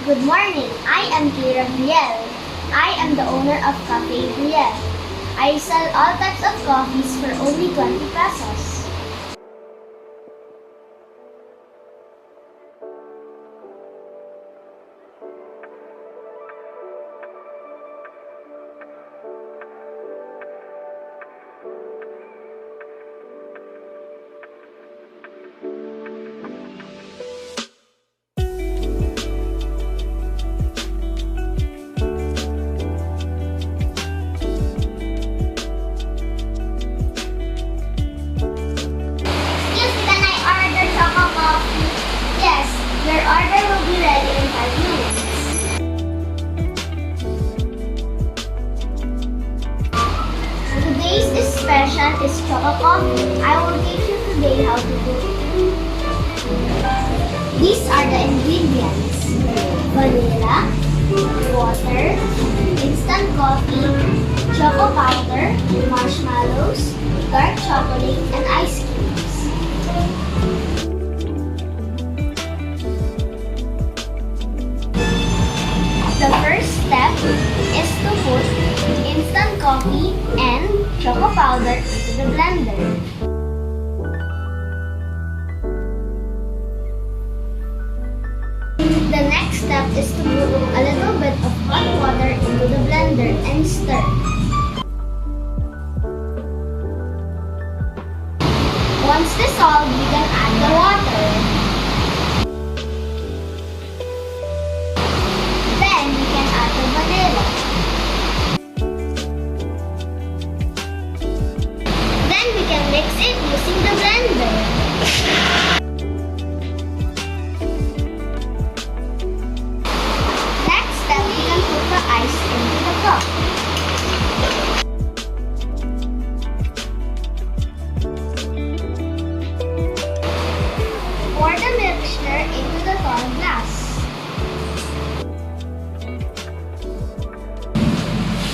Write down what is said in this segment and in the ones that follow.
Good morning. I am Keira Brielle. I am the owner of Cafe Brielle. I sell all types of coffees for only 20 pesos. Your order will be ready in 5 minutes. Today's special is choco coffee. I will teach you today how to do it. These are the ingredients: vanilla, water, instant coffee, choco powder, marshmallows, dark chocolate, and ice cubes. The first step is to put instant coffee and choco powder into the blender. The next step is to put a little bit of hot water into the blender and stir. Once dissolved, we can add the water. Vanilla. Then we can mix it using the blender. Next step, we can put the ice into the cup. Pour the mixture into the tall glass.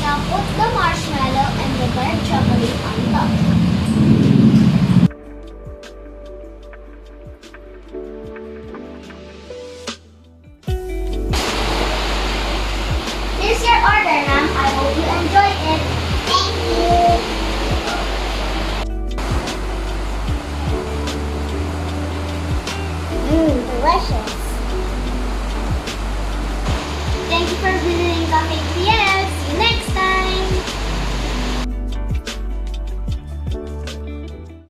Now put the marshmallow and the dark chocolate on top. Here's your order, ma'am. I hope you enjoy it. Thank you. Delicious.